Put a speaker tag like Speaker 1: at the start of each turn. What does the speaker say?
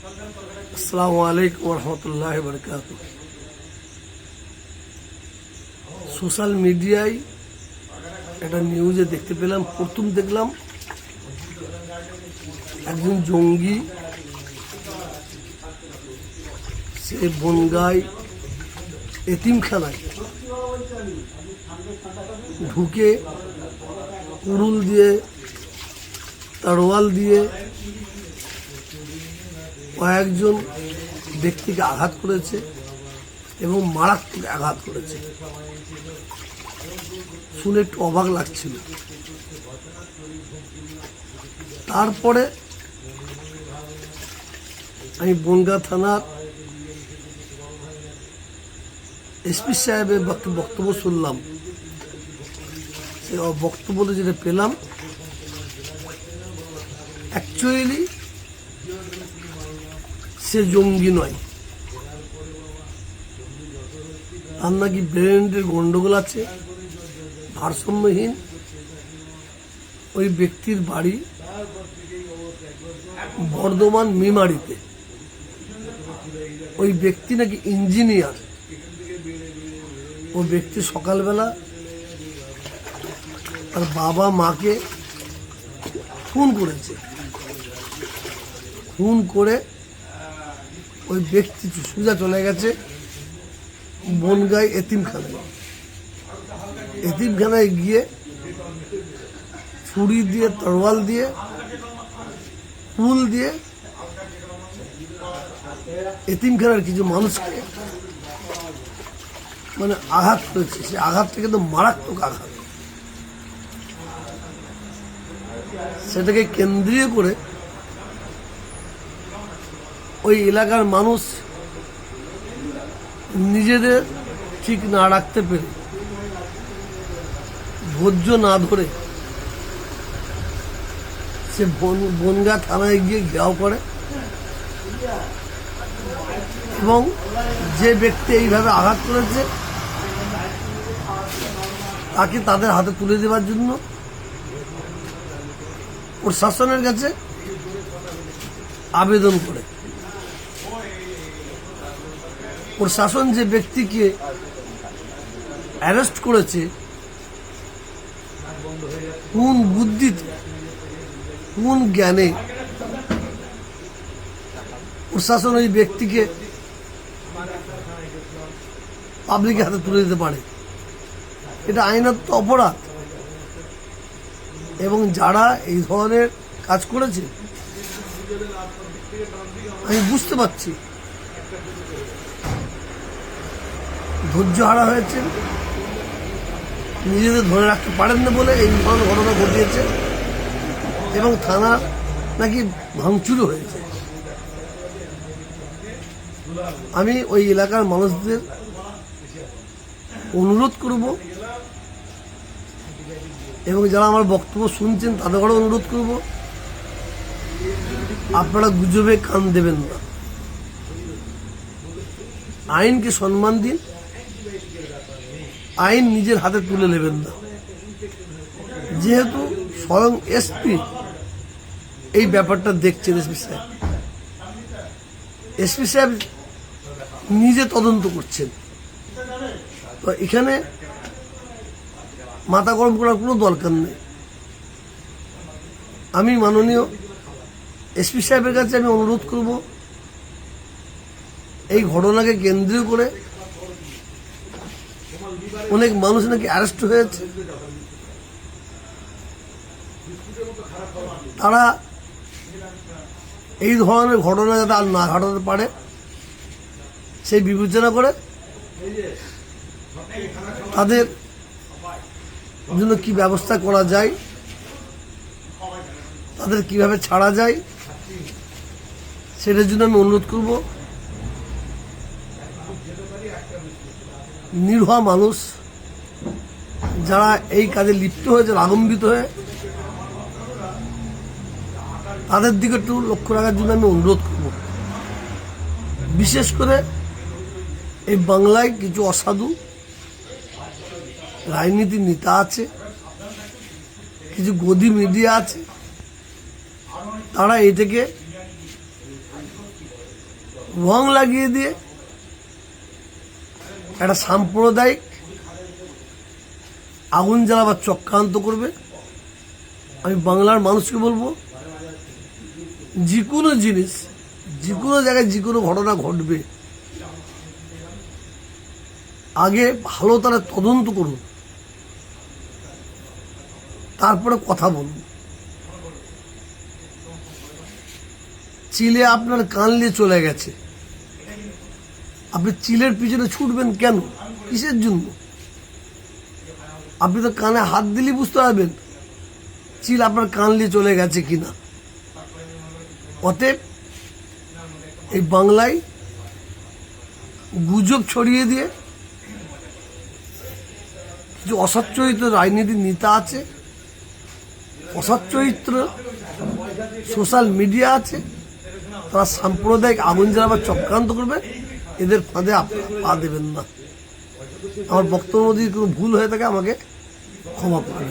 Speaker 1: আসসালামু আলাইকুম রহমতুল্লাহি ওয়া বারাকাতুহু। সোশ্যাল মিডিয়ায় একটা নিউজে দেখতে পেলাম, প্রথম দেখলাম একজন জঙ্গি সে বনগাঁয় এতিমখানায় ঢুকে কুড়ুল দিয়ে তরোয়াল দিয়ে কয়েকজন ব্যক্তিকে আঘাত করেছে এবং মারাত্মক আঘাত করেছে। শুনে একটু অবাক লাগছিল। তারপরে আমি বনগাঁ থানার এসপি সাহেবের বক্তব্য শুনলাম। সে বক্তব্যে যেটা পেলাম, অ্যাকচুয়ালি সে জঙ্গি নয়, তার নাকি ব্রেনের গন্ডগোল আছে, ভারসাম্যহীন। ওই ব্যক্তির বাড়ি বর্ধমান মেমারিতে। ওই ব্যক্তি নাকি ইঞ্জিনিয়ার। ওই ব্যক্তি সকালবেলা তার বাবা মাকে ফোন করেছে। ফোন করে ওই ব্যক্তি সোজা চলে গেছে বনগাঁয় এতিমখানায়। এতিমখানায় গিয়ে ছুরি দিয়ে, তরোয়াল দিয়ে, ফুল দিয়ে এতিমখানার কিছু মানুষকে মানে আঘাত করেছে। সে আঘাতটা কিন্তু মারাত্মক আঘাত। সেটাকে কেন্দ্রীয় করে ওই এলাকার মানুষ নিজেদের ঠিক না রাখতে পেরে, ধৈর্য না ধরে সে বনগাঁ থানায় গিয়ে ঘেরাও করে এবং যে ব্যক্তি এইভাবে আঘাত করেছে তাকে তাদের হাতে তুলে দেওয়ার জন্য প্রশাসনের কাছে আবেদন করে। প্রশাসন যে ব্যক্তিকে অ্যারেস্ট করেছে, কোন বুদ্ধিতে, কোন জ্ঞানে প্রশাসন ওই ব্যক্তিকে পাবলিকের হাতে তুলে দিতে পারে? এটা আইনত অপরাধ। এবং যারা এই ধরনের কাজ করেছে, আমি বুঝতে পারছি ধৈর্য হারা হয়েছে, নিজেদের ধরে রাখতে পারেন না বলে এই ধরনের ঘটনা ঘটিয়েছে এবং থানা নাকি ভাঙচুরও হয়েছে। আমি ওই এলাকার মানুষদের অনুরোধ করব এবং যারা আমার বক্তব্য শুনছেন তাদেরও অনুরোধ করব, আপনারা গুজবে কান দেবেন না। আইনকে সম্মান দিন, আইন নিজের হাতে তুলে নেবেন না। যেহেতু স্বয়ং এসপি এই ব্যাপারটা দেখছেন, এসপি সাহেব নিজে তদন্ত করছেন, তো এখানে মাথা গরম করার কোনো দরকার নেই। আমি মাননীয় এসপি সাহেবের কাছে আমি অনুরোধ করব, এই ঘটনাকে কেন্দ্র করে অনেক মানুষ নাকি অ্যারেস্ট হয়েছে। তারা এই ধরনের ঘটনা যাতে আর না ঘটাতে পারে সেই বিবেচনা করে তাদের জন্য কি ব্যবস্থা করা যায়, তাদের কিভাবে ছাড়া যায়, সেটার জন্য আমি অনুরোধ করব। নিরীহ মানুষ যারা এই কাজে লিপ্ত হয়েছে, আলম্বিত হয়ে, তাদের দিকে একটু লক্ষ্য রাখার জন্য আমি অনুরোধ করব। বিশেষ করে এই বাংলায় কিছু অসাধু রাজনীতি নেতা আছে, কিছু গদি মিডিয়া আছে, তারা এটাকে রং লাগিয়ে দিয়ে একটা সাম্প্রদায়িক আগুন জ্বালাবার চক্রান্ত করবে। আমি বাংলার মানুষকে বলবো, যে কোনো জিনিস, যে কোনো জায়গায় যে কোনো ঘটনা ঘটবে, আগে ভালো তারা তদন্ত করুন, তারপরে কথা বলুন। চিলে আপনার কান নিয়ে চলে গেছে, আপনি চিলের পিছনে ছুটবেন কেন? কিসের জন্য? আপনি তো কানে হাত দিলেই বুঝতে পারবেন চিল আপনার কান নিয়ে চলে গেছে কিনা। অতএব এই বাংলায় গুজব ছড়িয়ে দিয়ে কিছু অসচ্চরিত্র রাজনীতির নেতা আছে, অসচ্চরিত্র সোশ্যাল মিডিয়া আছে, তারা সাম্প্রদায়িক আগুন জ্বালাবার চক্রান্ত করবে। এদের ফাঁদে আপনারা পা দেবেন না। আমার বক্তব্য যদি কোনো ভুল হয়ে থাকে আমাকে ক্ষমা করবেন।